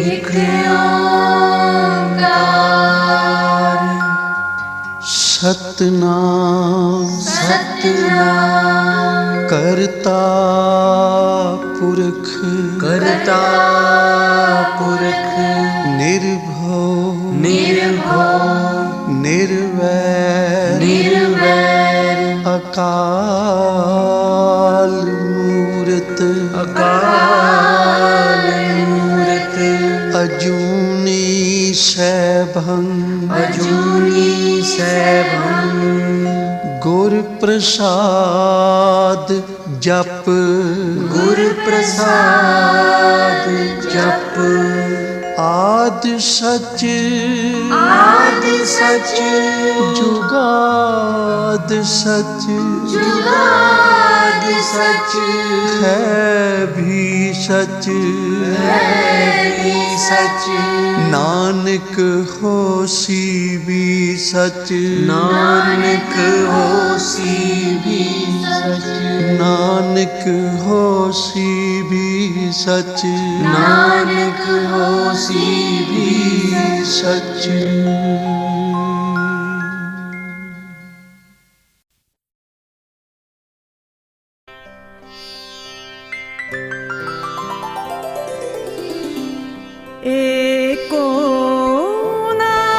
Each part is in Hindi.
एक ओंकार सतनाम सतनाम करता पुरख करता पुरख निर्भव निर्भव निर्वैर निर्वैर अकाल मूरत अकाल मूरत अजूनी सैभं अजूनी सैभं गुर प्रसाद जप गुर प्रसाद जप आद सच जुगाद सच जुगाद सच है भी सच सच नानक होसी भी सच नानक होसी भी सच नानक होसी भी सच नानक होसी भी सच। एको नाम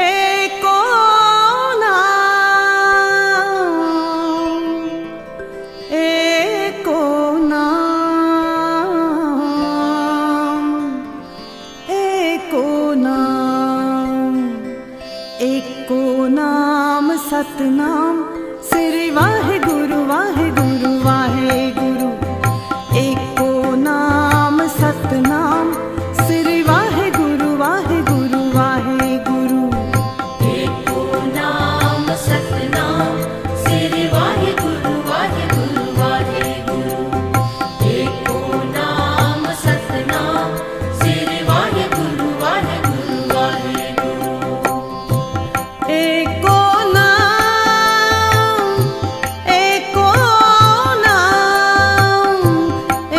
एको नाम एको नाम एको नाम एको नाम सतनाम श्री वाहिगुरु वाहिगुरु वाहिगुरु एको नाम सतनाम श्री वाहिगुरु वाहिगुरु वाहिगुरु एको नाम सतनाम श्री वाहिगुरु वाहिगुरु वाहिगुरु एको नाम सतनाम श्री वाहिगुरु वाहिगुरु वाहिगुरु एको नाम एको नाम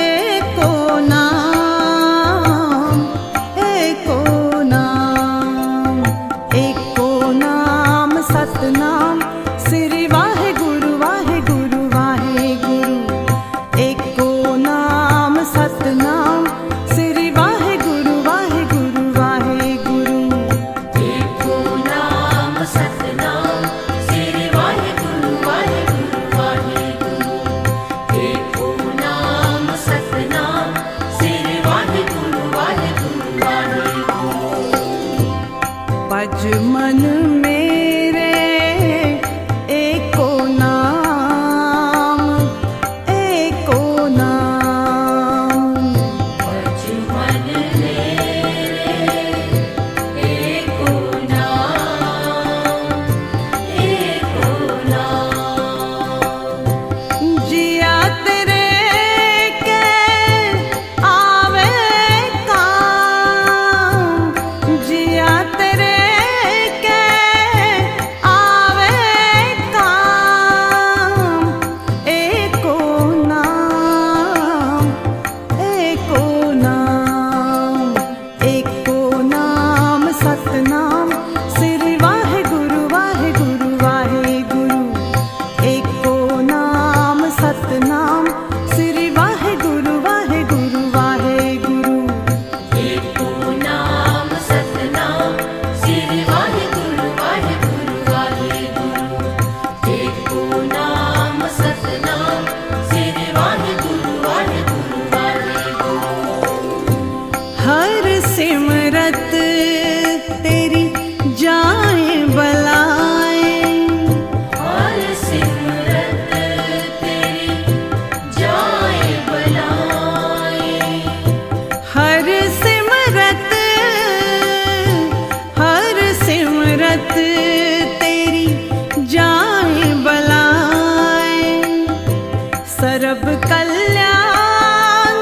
एको नाम एको नाम एको नाम सतनाम श्री वाहिगुरु वाहिगुरु वाहिगुरु एको नाम सतनाम श्री वाहिगुरु वाहिगुरु वाहिगुरु एको नाम सतनाम श्री वाहिगुरु वाहिगुरु वाहिगुरु एको नाम सतनाम श्री वाहिगुरु वाहिगुरु वाहिगुरु बज मन मेरे एको नाम एको नाम मन मेरे एको नाम जिया तेरे के आवे काम जिया तेरे के आवे काम एको नाम एको नाम एको नाम सतनाम श्री वाहिगुरु वाहिगुरु वाहिगुरु एको नाम सतनाम श्री वाहिगुरु वाहिगुरु वाहिगुरु एको नाम सतनाम श्री वाहिगुरु वाहिगुरु वाहिगुरु एको नाम सतनाम श्री वाहिगुरु वाहिगुरु वाहिगुरु हर सिमरत तेरी जाए बलाए हर सिमरत तेरी जाए बलाए हर सिमरत तेरी जाए बलाए सरब कल्याण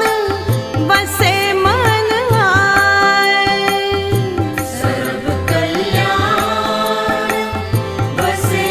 बसे मन आए सर्व कल्याण बसे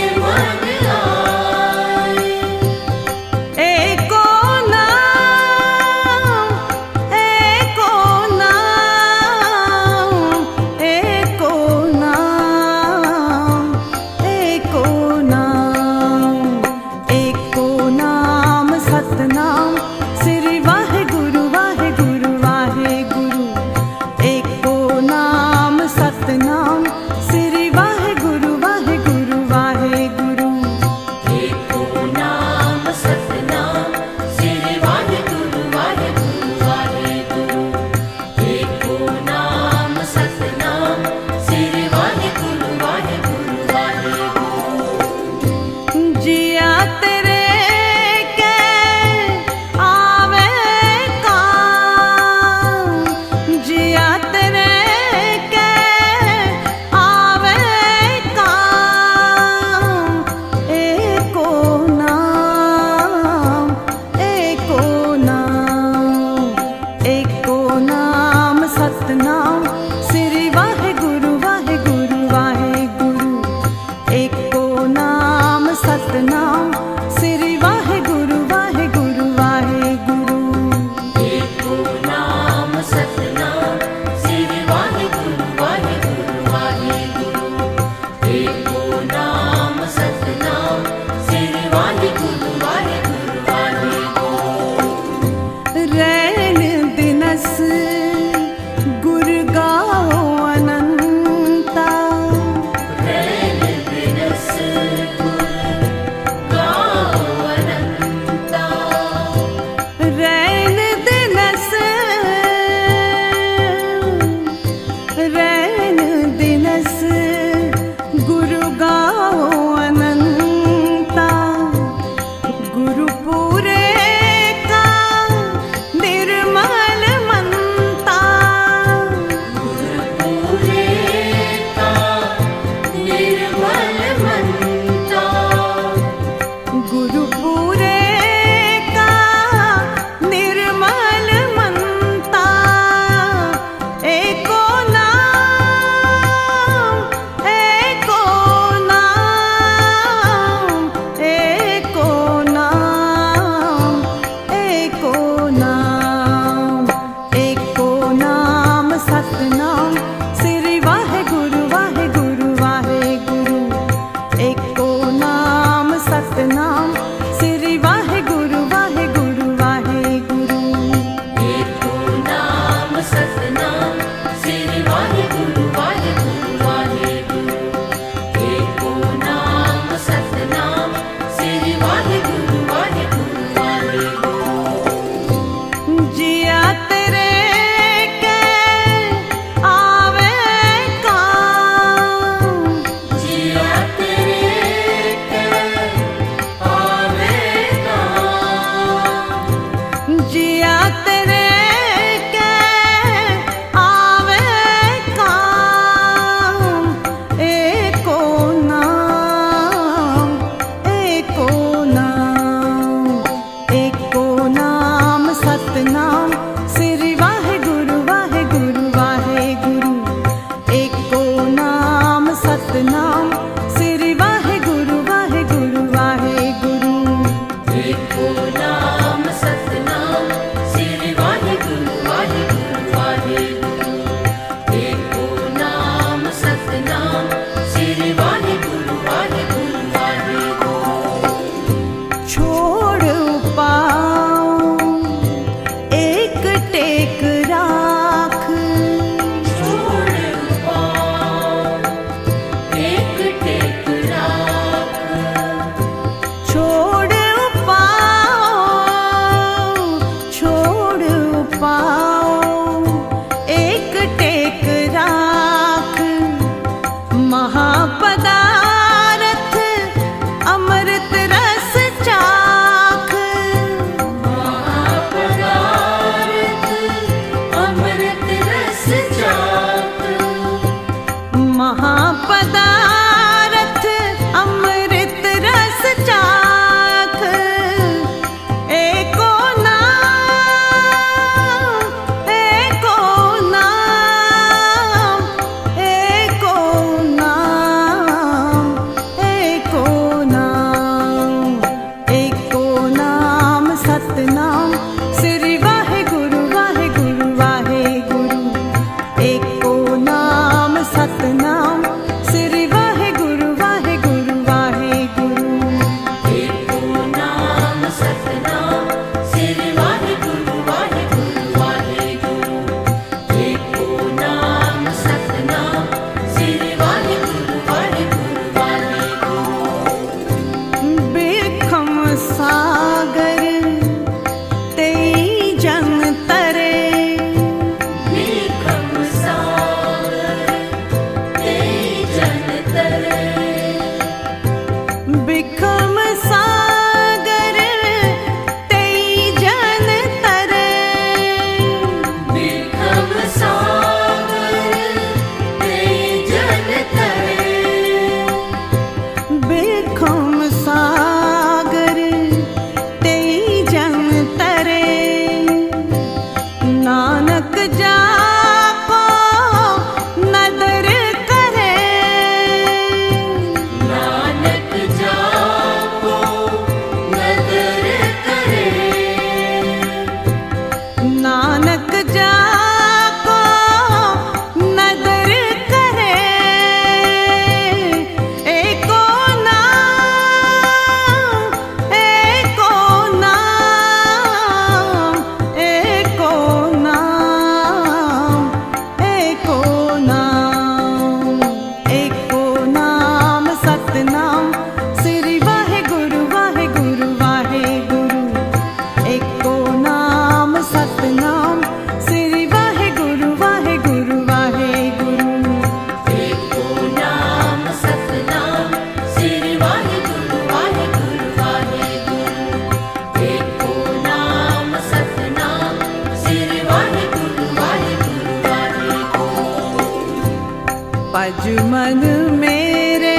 भज मन मेरे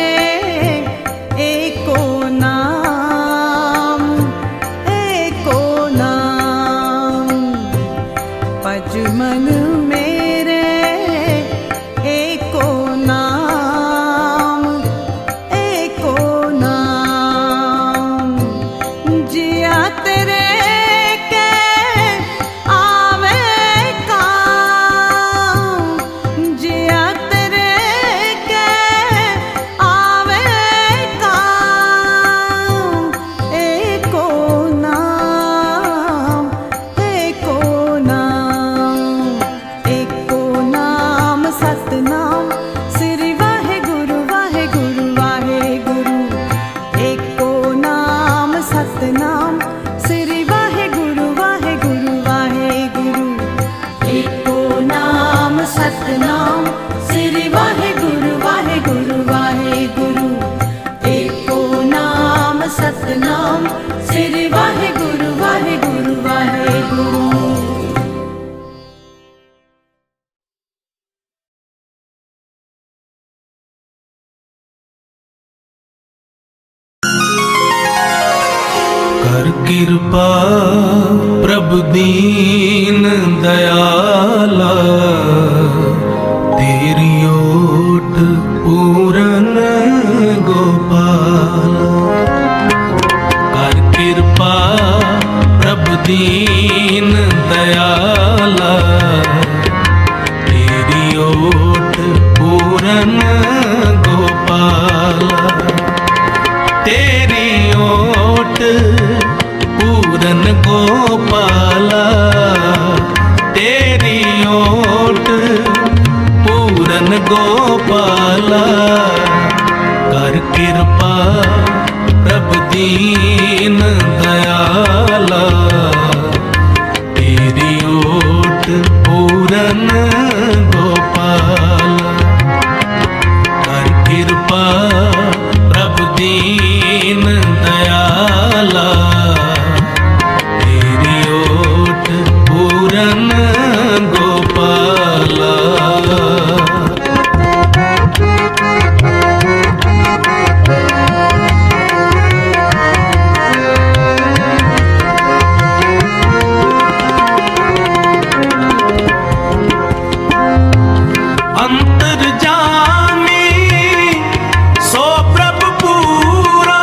एको नाम, एको नाम। भज मन मेरे एको नाम, एको नाम। जिया तेरे के आवे काम, जिया तेरे के आवे काम। एको नाम, एको नाम, एको नाम सतनाम। श्री वाहेगुरु वाहेगुरु वाहेगुरु। एको नाम सतनाम। श्री वाहेगुरु वाहेगुरु वाहेगुरु। एको नाम सतनाम। श्री वाहेगुरु वाहेगुरु वाहेगुरु। एको नाम सतनाम। श्री वाहेगुरु वाहेगुरु वाहेगुरु। कर कृपा प्रभु दीन दयाला, तेरी ओट पूरन गोपाला। कर कृपा प्रभु दीन दयाला, तेरी ओट पूरन गोपाला। तेरी ओट पूरन गोपाला, तेरी ओट पूरन गोपाला। कर कृपा प्रभु दीन दयाला, तेरी ओट पूरन गोपाला। कर कृपा प्रभु दीन दयाला, तेरी ओट पूरन गोपाला। अंतर्जामी सो प्रभु पूरा,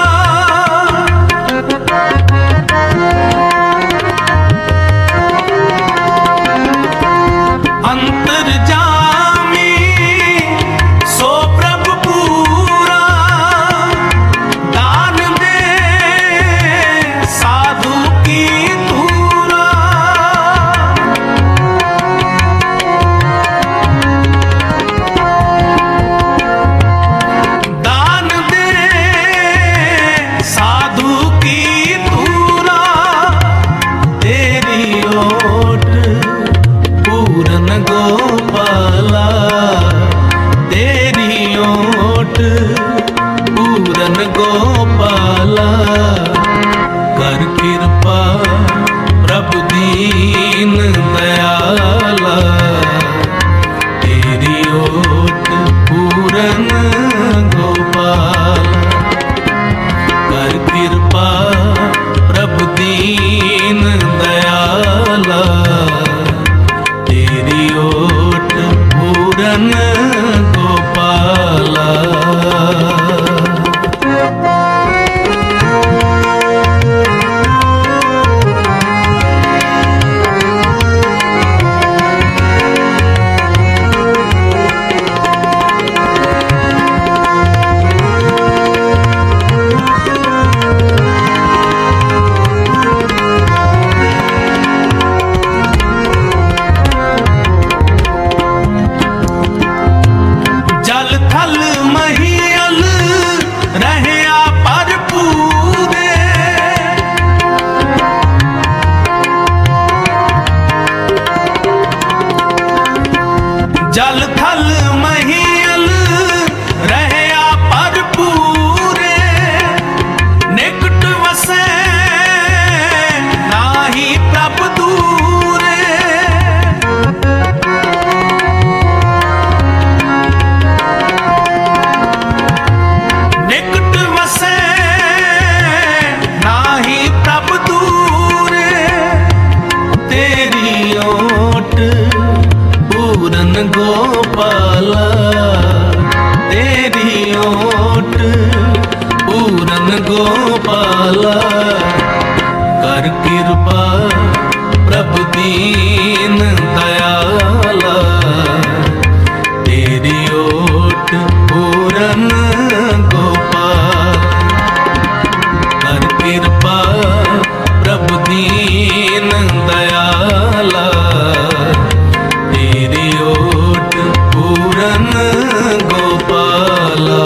अंतर्जामी सो प्रभु पूरा। दान दे साधु की धूरा, दान दे साधु की धूरा। तेरी ओट पूरन गोपाला, तेरी ओट पूरन गोपाला। कर कृपा प्रभु दीन दयाला, तेरी ओट पूरन गोपाला। कर कृपा प्रभु दीन दयाला, तेरी ओट पूरन गोपाला। जल थल महियल रहया भरपूरे, जल थल महियल रहया भरपूरे। निकट वसे नाही प्रभ दूरे, दीन दयाला, तेरी ओट पूरन गोपाल। कर कृपा प्रभु दीन दयाला, तेरी ओट पूरन गोपाला।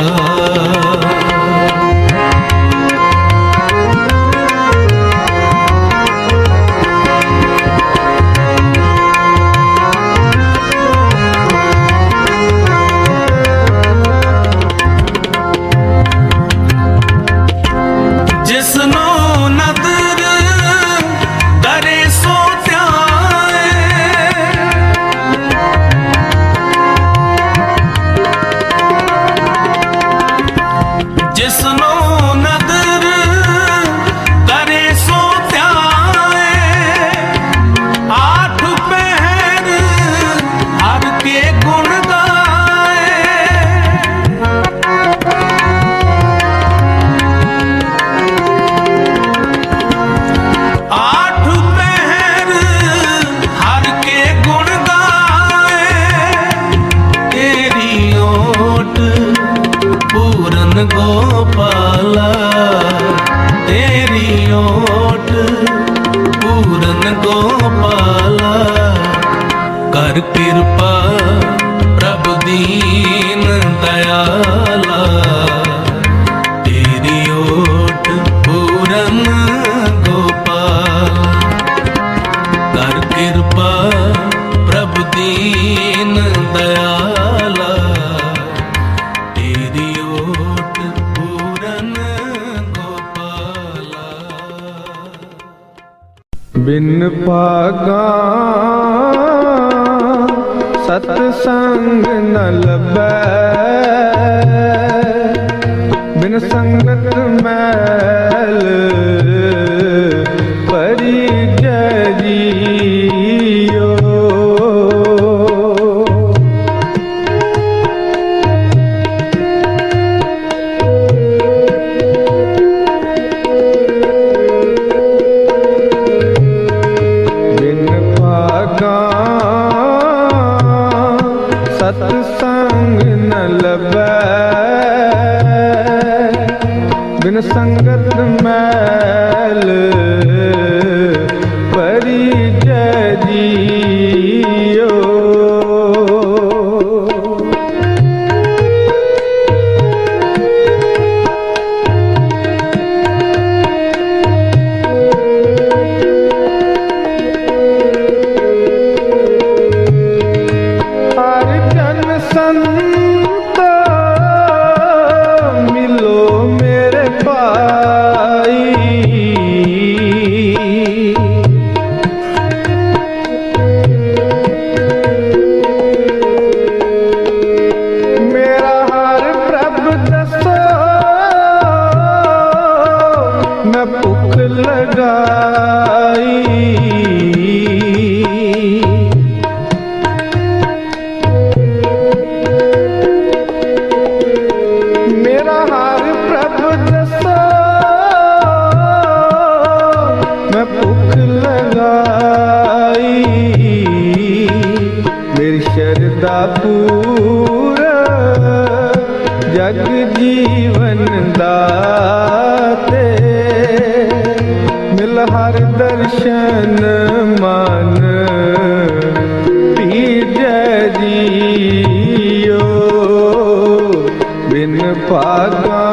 जिसनो नदर करे सो त्याए, जिसनो नदर करे सो त्याए। आठ पहर हर के गुण गाए, आठ पहर हर के गुण गाए। तेरी ओट पूरन गोपाला, तेरी ओट पूरन गोपाला। कर कृपा प्रभु दीन दयाला, तेरी ओट पूरन गोपाल। कर कृपा प्रभु दीन दयाला, तेरी ओट पूरन गोपाला। बिन पागा सत्संग न लभै, बिन संगत मैल परी जरियो। बिन पागा सत्संग न लभै, बिन संगत मैल परी जरियो। हर जन संत मिलो मेरे भाई, मेरा हर प्रभु दसो मैं भूख लगाई। मेरा हर प्रभु दसो मैं भूख लगाई। मेरी शरदा पूरा जग जीवन दाते, मिल हर दर्शन मान पी जरियो। बिन पागा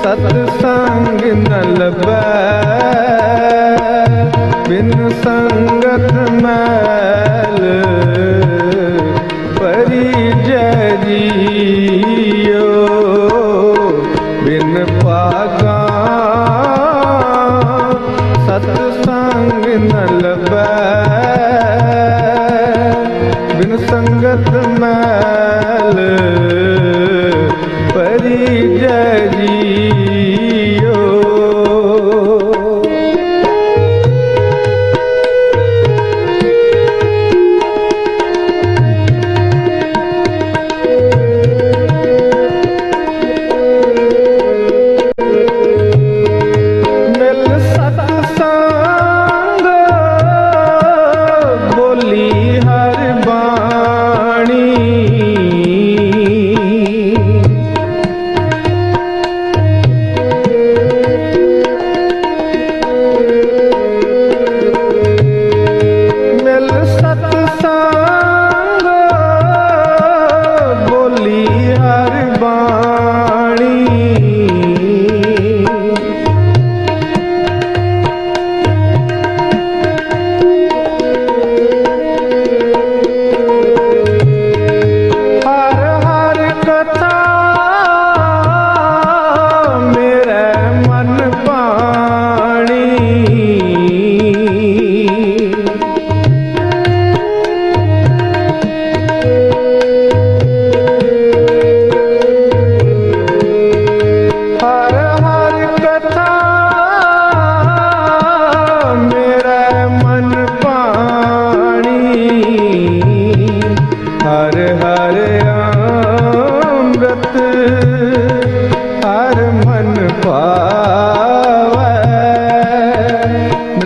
सत्संग न लभै, बिन संगत मैल परी जरियो। बिन पागा सत्संग न लभै, बिन संगत मैल परी जरियो। मिल सत्संग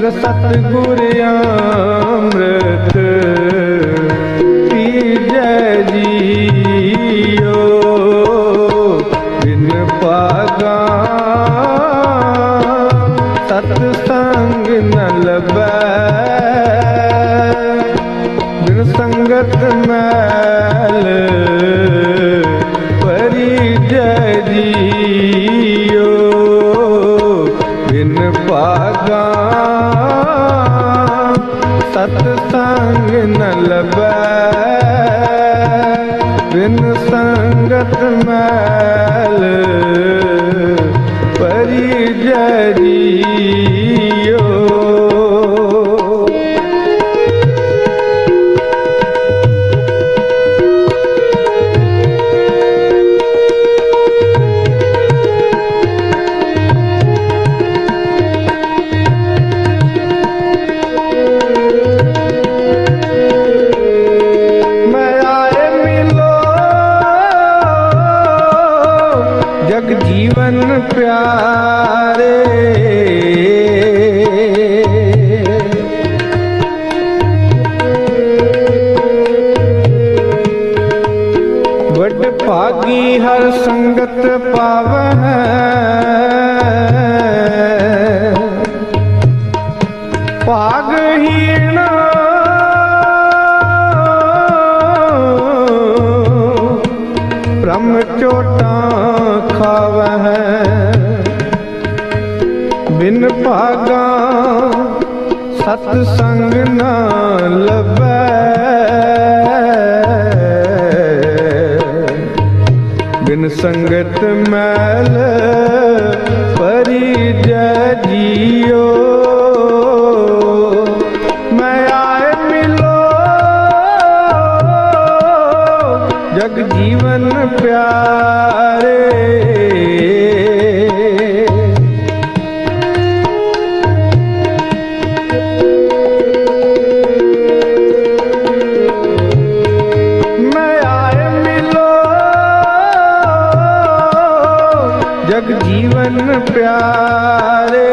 बिन सतगुर अमृत पीजै जियो बिन पागा सतसंग न लभै बिन संगत मैल परिजै जियो बिन पागा सतसंग न लभै बिन संगत मैल परिजै जियो। जीवन प्यारे बड़ भागी हर संगत पावै भागहीन ब्रह्म चोटा खावै बिन भागा सतसंग न लभै बिन संगत मैल परिजै जियो। मैं आए मिलो जग जीवन प्यारे जग जीवन प्यारे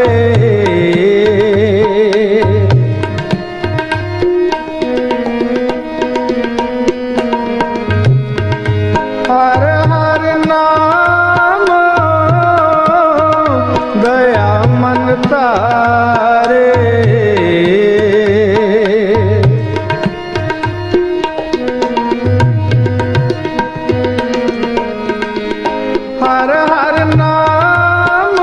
हर हर नाम दया मन तारे हर हर नाम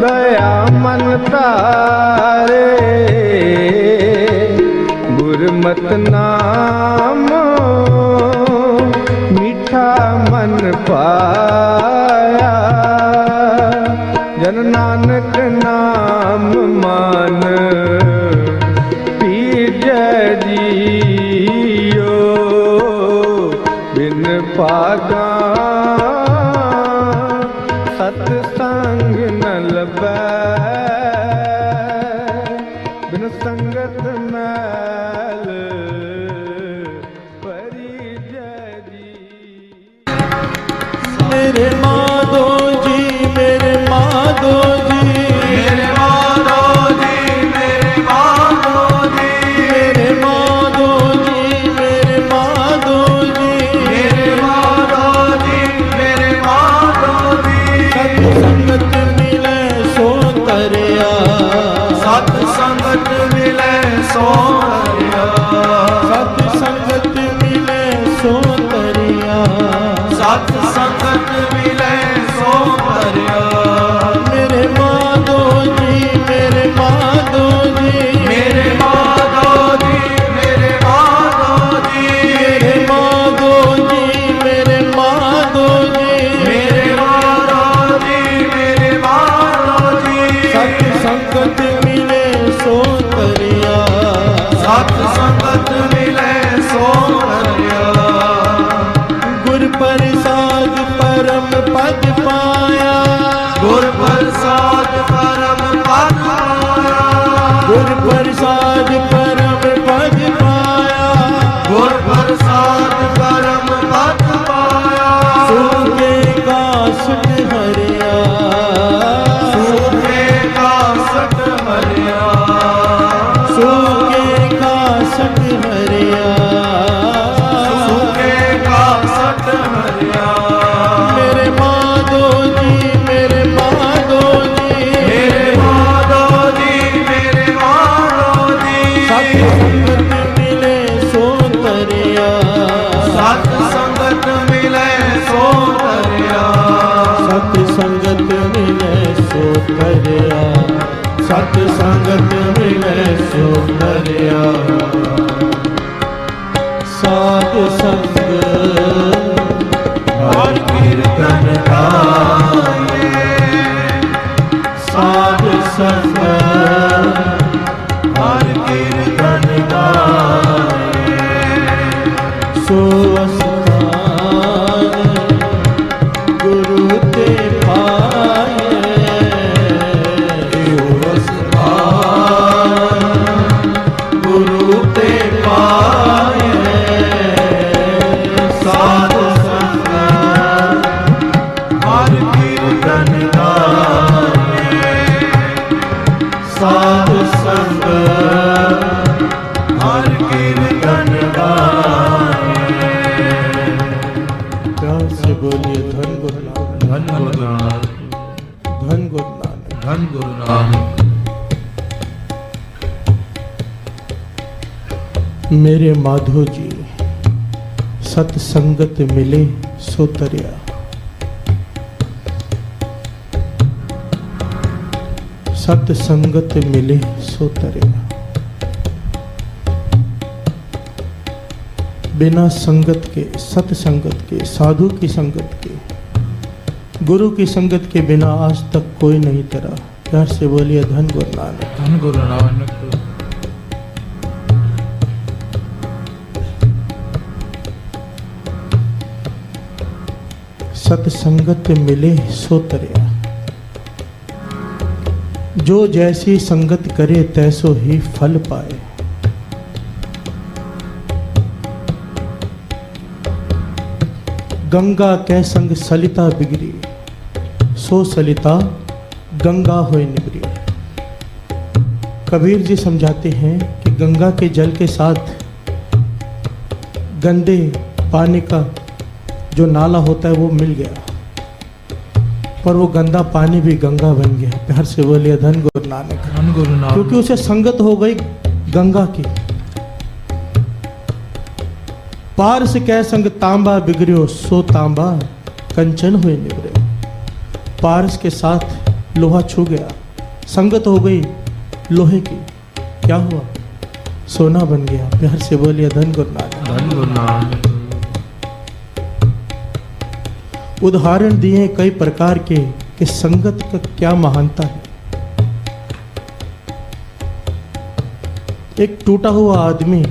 दया मन तारे गुरमत नाम मीठा मन पाया जन नानक नाम मान पीजै जियो बिन पागा सतसंग न लभै बिन संगत मैल परिजै जियो। मेरे माधो जी मेरे माधो जी मेरे माधो जी मेरे माधो जी मेरे माधो जी मेरे माधो जी मेरे माधो जी मेरे माधो जी सत संगत मिले सो तरिया सत संगत मिले सो तरिया सत संगत मिले सो तरिया सत संगत मिले सो तरिया। मेरे माधो जी मेरे माधो जी मेरे माधो जी मेरे माधो जी मेरे माधो जी मेरे माधो जी मेरे माधो जी मेरे माधो जी सत संगत मिले सो तरिया सत संगत मिले सो तरिया। गुर प्रसाद परम पद पाया गुर प्रसाद परम पद पाया गुर प्रसाद परम पद पाया गुर प्रसाद परम पद पाया। सूखे का सुख हरिया सूखे का सुख संगत मिले सो तरिया साध संग हर कीर्तन गाए साध संग हर कीर्तन गाए सो अस्थान गुरु ते पाए सो अस्थान गुरु ते पाए साध संग हर कीर्तन गाए साध संग हर कीर्तन गाए। प्यार से बोलिए धन गुरु नानक, धन गुरु नानक, धन गुरु नानक, धन गुरु नानक। मेरे माधो जी सत्संगत मिले सो तरिया सत्संगत मिले सो तरिया बिना संगत के सत्संगत के साधु की संगत के गुरु की संगत के बिना आज तक कोई नहीं तरा। प्यार से बोलिए धन गुरु नानक, धन गुरु नानक। सत्संगत मिले सो तरिया जो जैसी संगत करे तैसो ही फल पाए। गंगा कै संग सलिता बिगड़ी सो सलिता गंगा होए निबरी। कबीर जी समझाते हैं कि गंगा के जल के साथ गंदे पानी का जो नाला होता है वो मिल गया, पर वो गंदा पानी भी गंगा बन गया। प्यार से बोलिए धन गुरु नानक, धन गुरु नानक। क्योंकि उसे संगत हो गई गंगा की। पारस कै संग तांबा बिगड़ियो सो तांबा कंचन हुए निबरे। पारस के साथ लोहा छू गया, संगत हो गई लोहे की, क्या हुआ? सोना बन गया। प्यार से बोलिए धन गुरु नानक, धन गुरु नानक। उदाहरण दिए कई प्रकार के कि संगत का क्या महानता है। एक टूटा हुआ आदमी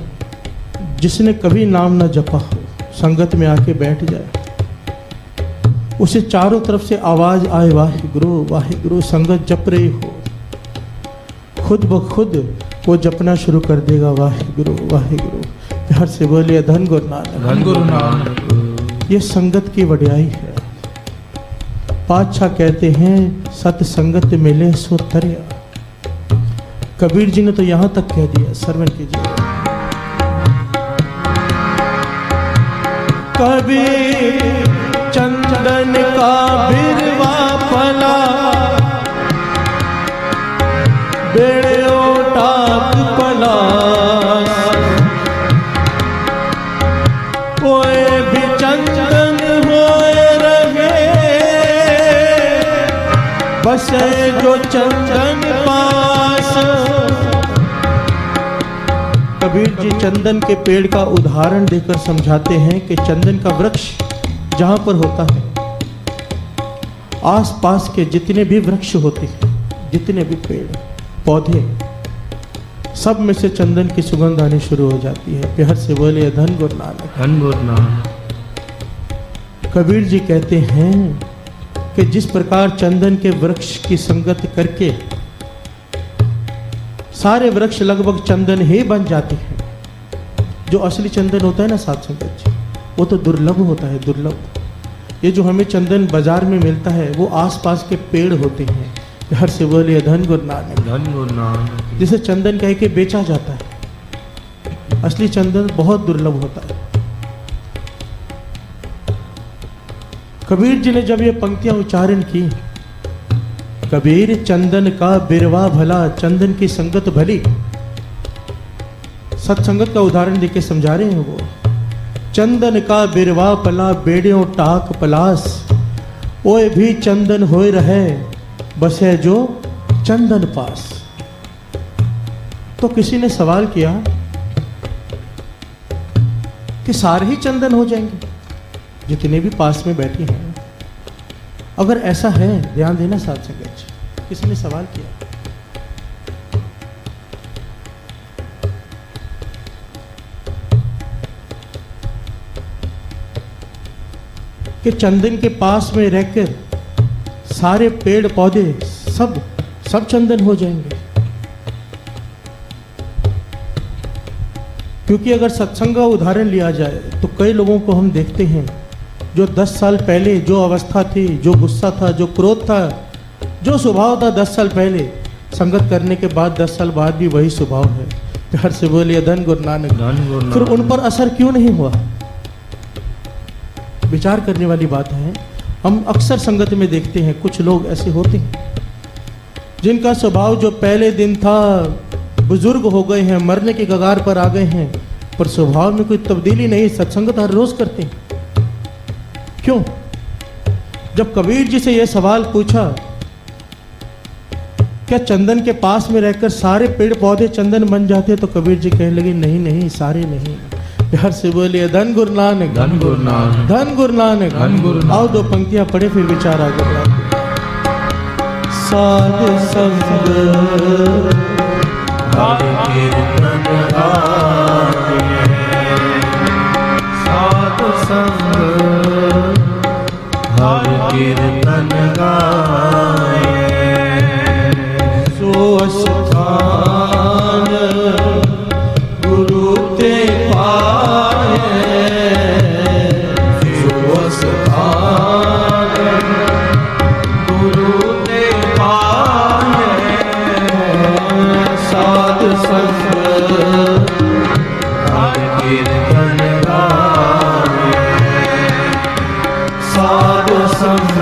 जिसने कभी नाम न जपा हो, संगत में आके बैठ जाए, उसे चारों तरफ से आवाज आए वाहिगुरु वाहिगुरु, संगत जप रही हो, खुद ब खुद वो जपना शुरू कर देगा वाहिगुरु वाहिगुरु। प्यार से बोलिए धन गुरु नानक, धन गुरु नानक। ये संगत की वड्याई है। पातशाह कहते हैं सत्संगत मिले सो तरिया। कबीर जी ने तो यहां तक कह दिया, श्रवण कीजिए। कबीर चंदन का बिरवा फला बेड़ो टाक पलास, कोई भी चंदन होए रहे बसे जो चंदन पास। कबीर जी चंदन के पेड़ का उदाहरण देकर समझाते हैं कि चंदन का वृक्ष जहां पर होता है, आसपास के जितने भी वृक्ष होते हैं, जितने भी पेड़ पौधे, सब में से चंदन की सुगंध आनी शुरू हो जाती है। प्यार से बोलिए धन गुरु नानक, धन गुरु नानक। कबीर जी कहते हैं कि जिस प्रकार चंदन के वृक्ष की संगत करके सारे वृक्ष लगभग चंदन ही बन जाते हैं। जो असली चंदन होता है ना साथ संगत जी, वो तो दुर्लभ होता है, दुर्लभ। ये जो हमें चंदन बाजार में मिलता है वो आसपास के पेड़ होते हैं। घर से बोलिए धन गुरु नानक, धन गुरु नानक। जिसे चंदन कह के बेचा जाता है, असली चंदन बहुत दुर्लभ होता है। कबीर जी ने जब ये पंक्तियां उच्चारण की, कबीर चंदन का बिरवा भला, चंदन की संगत भली, सत्संगत का उदाहरण देके समझा रहे हैं वो। चंदन का बिरवा पला बेड़ियों टाक पलास, ओए भी चंदन होए रहे बसे जो चंदन पास। तो किसी ने सवाल किया कि सारे ही चंदन हो जाएंगे जितने भी पास में बैठे हैं? अगर ऐसा है, ध्यान देना साथ संगत, किसी ने सवाल किया कि चंदन के पास में रहकर सारे पेड़ पौधे सब चंदन हो जाएंगे? क्योंकि अगर सत्संग का उदाहरण लिया जाए तो कई लोगों को हम देखते हैं जो 10 साल पहले जो अवस्था थी, जो गुस्सा था, जो क्रोध था, जो स्वभाव था 10 साल पहले, संगत करने के बाद 10 साल बाद भी वही स्वभाव है। प्यार से बोलिए धन गुरु नानक। फिर उन पर असर क्यों नहीं हुआ? विचार करने वाली बात है। हम अक्सर संगत में देखते हैं कुछ लोग ऐसे होते हैं जिनका स्वभाव जो पहले दिन था, बुजुर्ग हो गए हैं, मरने के कगार पर आ गए हैं, पर स्वभाव में कोई तब्दीली नहीं, सत्संगत हर रोज करते हैं। क्यों? जब कबीर जी से यह सवाल पूछा क्या चंदन के पास में रहकर सारे पेड़ पौधे चंदन बन जाते, तो कबीर जी कहने लगे नहीं नहीं, सारे नहीं। प्यार से बोलिए धन गुरु नानक, धन गुरु नानक, धन गुरु नानक, धन गुरु नानक। आओ 2 पंक्तियां पढ़े फिर विचार आगे बढ़ाते। साध संग हर कीर्तन गाए, साध संग हर कीर्तन गाए, सो स्थान गुरु ते पाए, सो स्थान गुरु ते पाए, साध संग हर कीर्तन गाए, साध संग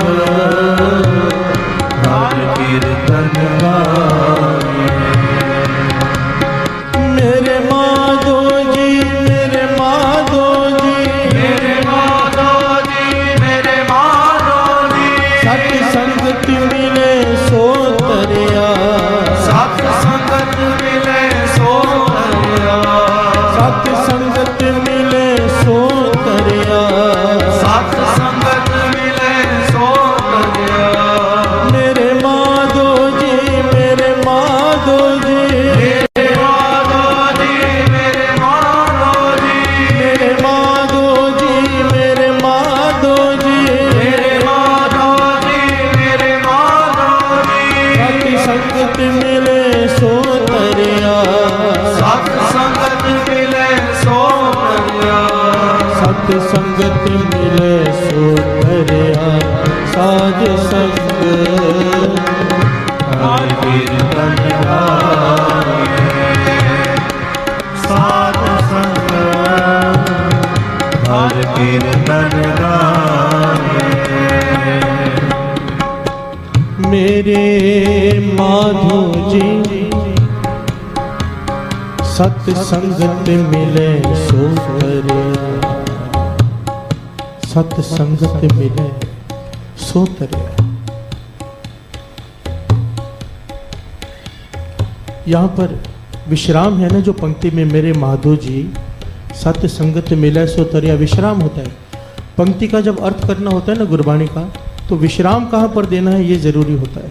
हर कीर्तन गाए। मेरे माधो जी, मेरे माधो जी, मेरे माधो जी, मेरे माधो जी, सत संगत मिले सो तरिया, सत संगत मिले सो तरिया, सत संगत मिले सो तरिया, सत संगत मिले सो तरिया। मेरे माधो जी, मेरे माधो जी, मेरे माधो जी, मेरे माधो जी, मेरे माधो जी, मेरे माधो जी, मेरे माधो जी, मेरे माधो जी, सत संगत मिले सो तरिया, सत संगत मिले सो तरिया, सत संगत मिले सो तरिया, साध संग हर कीर्तन गाए, साध संग हर कीर्तन गाए। मेरे माधो जी सत संगत मिले सो तरिया, सत संगत मिले सो तरिया। यहाँ पर विश्राम है ना, जो पंक्ति में मेरे माधो जी सत संगत मिले सो तरिया, विश्राम होता है। पंक्ति का जब अर्थ करना होता है ना गुरबाणी का, तो विश्राम कहाँ पर देना है ये जरूरी होता है।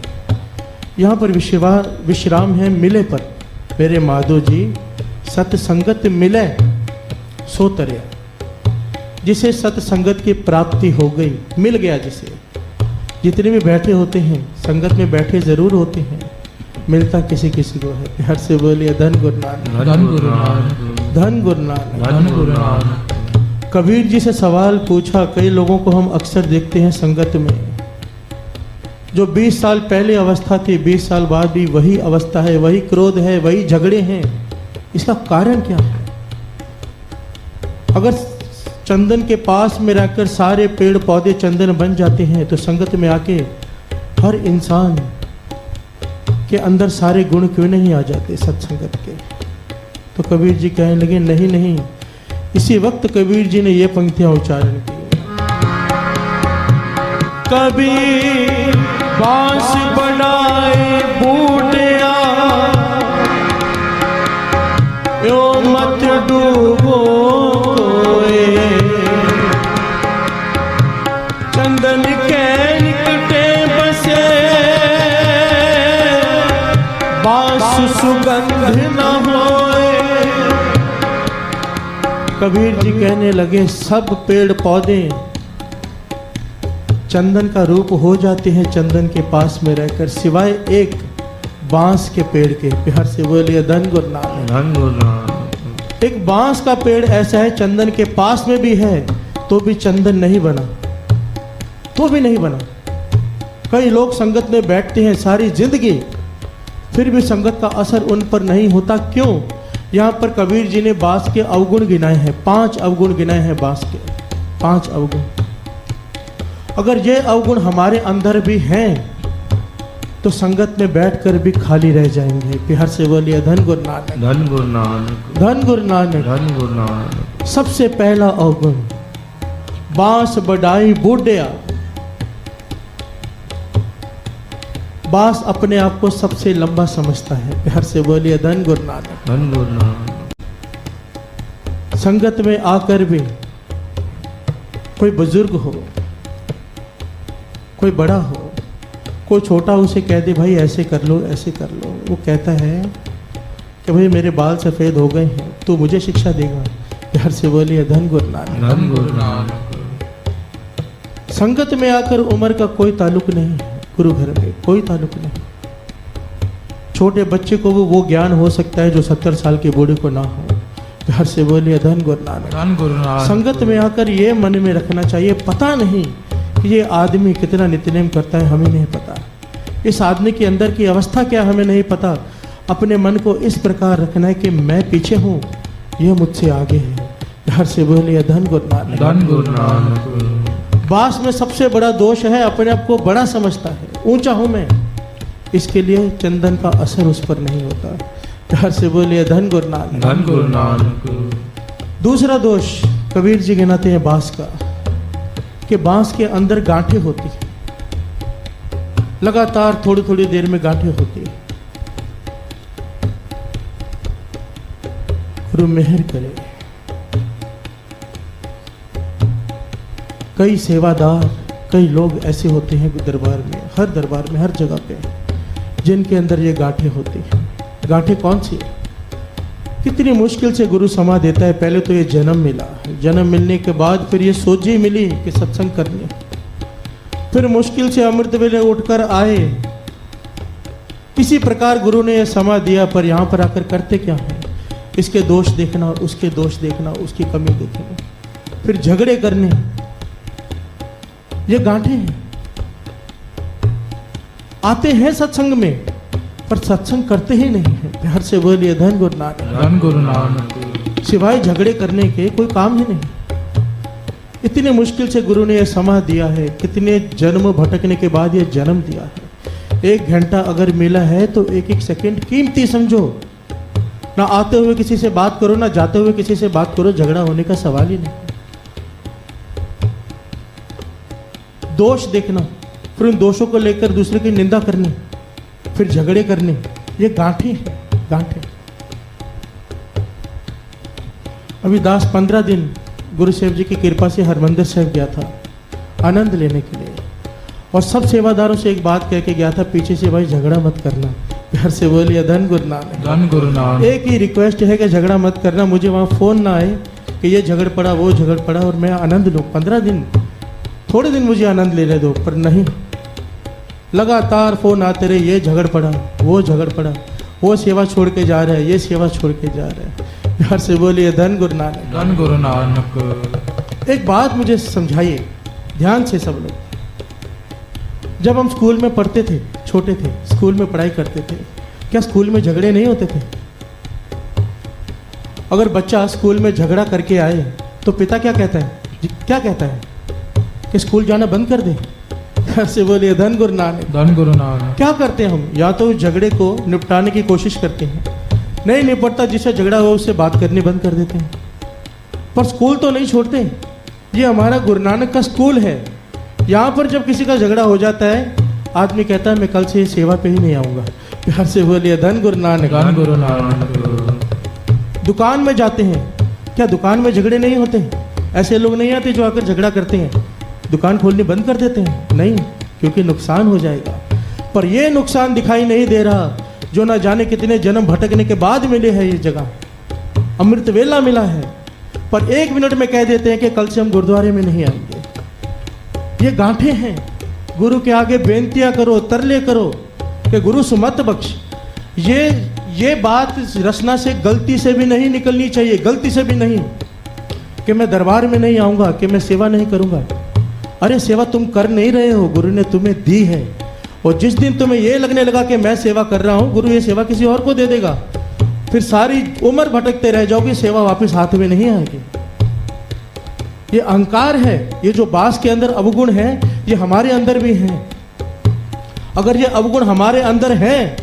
यहाँ पर विश्राम है मिले पर, मेरे माधो जी सत संगत मिले सो तरिया, जिसे सत संगत की प्राप्ति हो गई, मिल गया जिसे। जितने भी बैठे होते हैं संगत में बैठे जरूर होते हैं, मिलता किसी किसी को है। प्यार से बोलिए धन गुरु नानक, धन गुरु नानक, धन गुरु नानक, धन गुरु नानक। कबीर जी से सवाल पूछा, कई लोगों को हम अक्सर देखते हैं संगत में, जो 20 साल पहले अवस्था थी 20 साल बाद भी वही अवस्था है, वही क्रोध है, वही झगड़े हैं। इसका कारण क्या है? अगर चंदन के पास में रहकर सारे पेड़ पौधे चंदन बन जाते हैं, तो संगत में आके हर इंसान के अंदर सारे गुण क्यों नहीं आ जाते सत्संगत के? तो कबीर जी कहने लगे नहीं नहीं। इसी वक्त कबीर जी ने ये पंक्तियां उच्चारण की, कबीर बांस बनाए बूटिया, सुगंध न होए। कबीर जी कहने लगे सब पेड़ पौधे चंदन का रूप हो जाते हैं चंदन के पास में रहकर, सिवाय एक बांस के पेड़ के। प्यार से बोलिए धन गुरु नानक। धन गुरु नानक। एक बांस का पेड़ ऐसा है चंदन के पास में भी है तो भी चंदन नहीं बना, तो भी नहीं बना। कई लोग संगत में बैठते हैं सारी जिंदगी, फिर भी संगत का असर उन पर नहीं होता। क्यों? यहाँ पर कबीर जी ने बांस के अवगुण गिनाए हैं, 5 अवगुण गिनाए हैं बांस के, 5 अवगुण। अगर ये अवगुण हमारे अंदर भी हैं तो संगत में बैठकर भी खाली रह जाएंगे। प्यार से बोलिए धन गुरु नानक। धन गुरु नानक। धन गुरु नानक। धन गुरु नानक। सबसे पहला अवगुण, बांस बढ़ाई बूढ़िया। बांस अपने आप को सबसे लंबा समझता है। प्यार से बोलिए धन गुरु नानक। धन गुरु नानक। संगत में आकर भी कोई बुजुर्ग हो, कोई बड़ा हो, कोई छोटा उसे कह दे भाई ऐसे कर लो ऐसे कर लो, वो कहता है कि भाई मेरे बाल सफ़ेद हो गए हैं, तू मुझे शिक्षा देगा। प्यार से बोलिए धन गुरु नानक। धन गुरु नानक। संगत में आकर उम्र का कोई ताल्लुक नहीं है, गुरु घर में कोई ताल्लुक नहीं। छोटे बच्चे को वो ज्ञान हो सकता है जो 70 साल के बूढ़े को ना हो। प्यार से बोलिए धन गुरु नानक। धन गुरु नानक। संगत में आकर ये मन में रखना चाहिए, पता नहीं कि ये आदमी कितना नित्यनेम करता है, हमें नहीं पता। इस आदमी के अंदर की अवस्था क्या हमें नहीं पता। अपने मन को इस प्रकार रखना है कि मैं पीछे हूँ, यह मुझसे आगे है। प्यार से बोलिए धन गुरु नानक। धन गुरु नानक। बांस में सबसे बड़ा दोष है अपने आप को बड़ा समझता है, ऊंचा हूं मैं, इसके लिए चंदन का असर उस पर नहीं होता। प्यार से बोलिए धन गुरु नानक। धन गुरु नानक। दूसरा दोष कबीर जी गिनाते हैं बांस का, कि बांस के अंदर गांठें होती है, लगातार थोड़ी थोड़ी देर में गांठें होती है। गुरु मेहर करे। कई सेवादार, कई लोग ऐसे होते हैं दरबार में, हर दरबार में, हर जगह पे, जिनके अंदर ये गांठें होती हैं। गांठें कौन सी? कितनी मुश्किल से गुरु समा देता है। पहले तो ये जन्म मिला, जन्म मिलने के बाद फिर ये सोझी मिली कि सत्संग करने, फिर मुश्किल से अमृत वेले उठकर आए। किसी प्रकार गुरु ने यह समा दिया, पर यहाँ पर आकर करते क्या है? इसके दोष देखना, उसके दोष देखना, उसकी कमी देखना, फिर झगड़े करने। ये गांठें हैं। आते हैं सत्संग में पर सत्संग करते ही नहीं है। प्यार से बोलिए धन गुरु नानक। धन गुरु नानक। सिवाय झगड़े करने के कोई काम ही नहीं। इतनी मुश्किल से गुरु ने यह समा दिया है, कितने जन्म भटकने के बाद यह जन्म दिया है। 1 घंटा अगर मिला है तो 1-1 सेकंड कीमती समझो। ना आते हुए किसी से बात करो, ना जाते हुए किसी से बात करो, झगड़ा होने का सवाल ही नहीं। दोष देखना, फिर उन दोषों को लेकर दूसरे की निंदा करनी, फिर झगड़े करने, ये गांठें हैं, गांठें। अभी दास 15 दिन गुरु साहब जी की कृपा से हरमंदिर साहब गया था आनंद लेने के लिए, और सब सेवादारों से एक बात कह के गया था, पीछे से भाई झगड़ा मत करना। प्यार से बोलिए धन गुरु नानक। धन गुरु नानक। एक ही रिक्वेस्ट है कि झगड़ा मत करना, मुझे वहाँ फ़ोन ना आए कि ये झगड़ पड़ा वो झगड़ पड़ा और मैं आनंद लूँ। 15 दिन, थोड़े दिन मुझे आनंद लेने दो, पर नहीं, लगातार फ़ोन आते रहे, ये झगड़ पड़ा वो झगड़ पड़ा, वो सेवा छोड़ के जा रहा है, ये सेवा छोड़ के जा रहा है। प्यार से बोलिए धन गुरु नानक। धन गुरु नानक। एक बात मुझे समझाइए ध्यान से सब लोग। जब हम स्कूल में पढ़ते थे, छोटे थे, स्कूल में पढ़ाई करते थे, क्या स्कूल में झगड़े नहीं होते थे? अगर बच्चा स्कूल में झगड़ा करके आए तो पिता क्या कहता है? क्या कहता है कि स्कूल जाना बंद कर दे। से बोलिए धन गुरु नानक। धन गुरु नानक। क्या करते हैं हम? या तो उस झगड़े को निपटाने की कोशिश करते हैं, नहीं निपटता, जिससे झगड़ा हो उससे बात करनी बंद कर देते हैं, पर स्कूल तो नहीं छोड़ते। ये हमारा गुरु नानक का स्कूल है। यहाँ पर जब किसी का झगड़ा हो जाता है, आदमी कहता है मैं कल से सेवा पे ही नहीं आऊँगा। प्यार से बोलिए धन गुरु नानक। धन गुरु नानक। दुकान में जाते हैं, क्या दुकान में झगड़े नहीं होते? ऐसे लोग नहीं आते जो आकर झगड़ा करते हैं, दुकान खोलनी बंद कर देते हैं? नहीं, क्योंकि नुकसान हो जाएगा। पर यह नुकसान दिखाई नहीं दे रहा जो ना जाने कितने जन्म भटकने के बाद मिले है ये जगह, अमृत वेला मिला है, पर 1 मिनट में कह देते हैं कि कल से हम गुरुद्वारे में नहीं आएंगे। ये गांठें हैं। गुरु के आगे बेनतियां करो, तरले करो कि गुरु सुमत बख्श। ये बात रचना से गलती से भी नहीं निकलनी चाहिए, गलती से भी नहीं, कि मैं दरबार में नहीं आऊँगा, कि मैं सेवा नहीं करूँगा। अरे सेवा तुम कर नहीं रहे हो, गुरु ने तुम्हें दी है। और जिस दिन तुम्हें ये लगने लगा कि मैं सेवा कर रहा हूँ, गुरु ये सेवा किसी और को दे देगा, फिर सारी उम्र भटकते रह जाओगे, सेवा वापस हाथ में नहीं आएगी। ये अहंकार है, ये जो बास के अंदर अवगुण है, ये हमारे अंदर भी है। अगर ये अवगुण हमारे अंदर है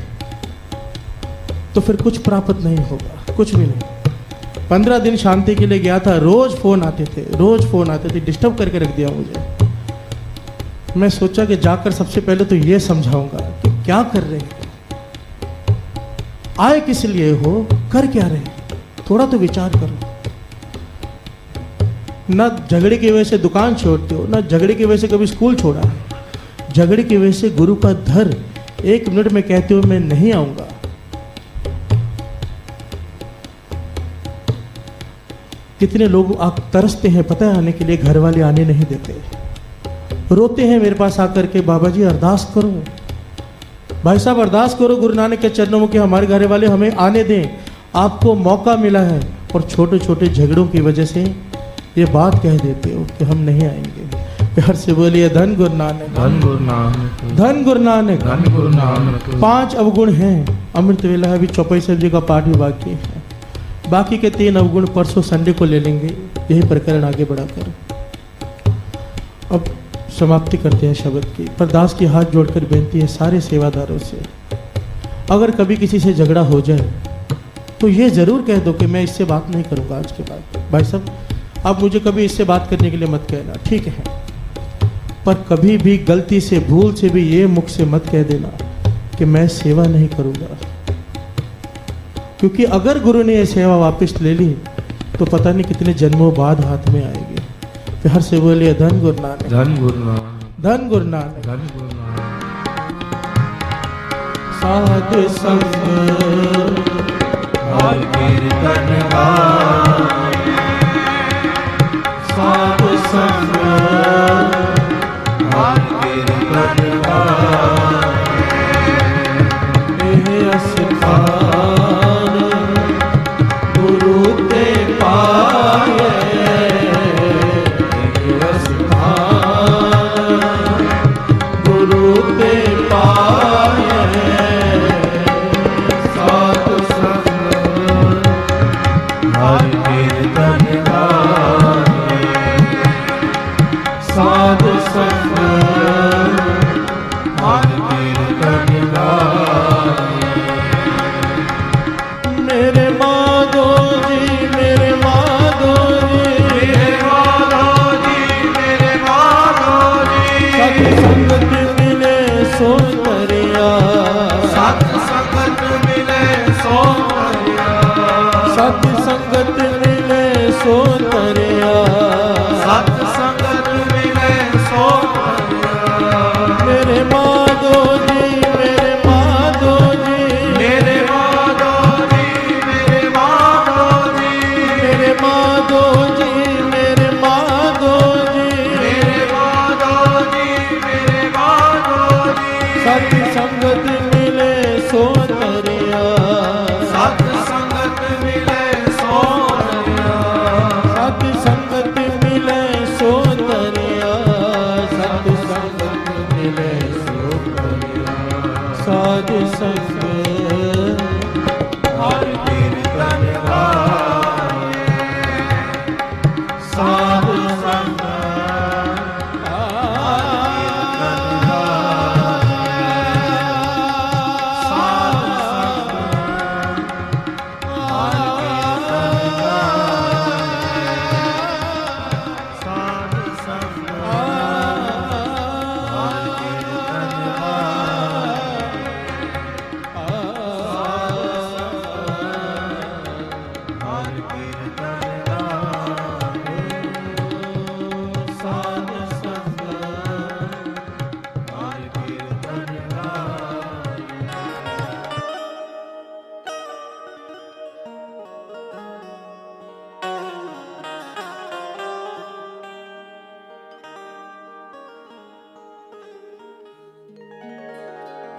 तो फिर कुछ प्राप्त नहीं होगा, कुछ भी नहीं। 15 दिन शांति के लिए गया था, रोज फोन आते थे, डिस्टर्ब करके रख दिया मुझे। मैं सोचा कि जाकर सबसे पहले तो ये समझाऊंगा कि क्या कर रहे हो, आए किस लिए हो, कर क्या रहे, थोड़ा तो विचार करो। ना झगड़े की वजह से दुकान छोड़ते हो, ना झगड़े की वजह से कभी स्कूल छोड़ा है, झगड़े की वजह से गुरु का धर 1 मिनट में कहते हो मैं नहीं आऊंगा। कितने लोग आप तरसते हैं पता है आने के लिए, घर वाले आने नहीं देते, रोते हैं मेरे पास आकर के, बाबा जी अरदास करो, भाई साहब अरदास करो गुरु नानक के चरणों में कि हमारे घर वाले हमें आने दें, आपको मौका मिला है। और छोटे छोटे झगड़ों की वजह से ये बात कह देते हो कि हम नहीं आएंगे। प्यार से बोलिए धन गुरु नानक, धन गुरु नानक, धन गुरु नानक, धन गुरु नानक। 5 अवगुण हैं। अमृत वेला है, अभी चौपाई साहब जी का पाठ भी बाकी है, बाकी के 3 अवगुण परसों संडे को ले लेंगे, यही प्रकरण आगे बढ़ाकर। अब समाप्ति करते हैं शब्द की। परदास की हाथ जोड़कर बेनती है सारे सेवादारों से, अगर कभी किसी से झगड़ा हो जाए तो ये ज़रूर कह दो कि मैं इससे बात नहीं करूँगा आज के बाद। भाई साहब आप मुझे कभी इससे बात करने के लिए मत कहना, ठीक है, पर कभी भी गलती से भूल से भी ये मुख से मत कह देना कि मैं सेवा नहीं करूँगा, क्योंकि अगर गुरु ने ये सेवा वापस ले ली तो पता नहीं कितने जन्मों बाद हाथ में आएगी। प्यार से बोलिए धन गुरु नानक, धन गुरु नानक, धन गुरु नानक। धन गुरु नानक। साध संग हर कीर्तन गाए, साध संग हर कीर्तन गाए। एह अस्थान गुरु ते पाए, एह अस्थान गुरु ते पाए। साध संग हर कीर्तन गाए, साध संग हर कीर्तन गाए। मेरे माधो जी, मेरे माधो जी, मेरे माधो जी, मेरे माधो जी। सत संगत मिले सो तरिया, सत संगत मिले सो तरिया, सत संगत मिले सो तरिया। सत संगत मिले सो तरिया। मेरे माधो जी, मेरे माधो जी, मेरे माधो जी, मेरे माधो जी। मेरे माधो जी, मेरे माधो जी, मेरे माधो जी, मेरे माधो जी। सत संगत मिले सो तरिया, सत संगत मिले सो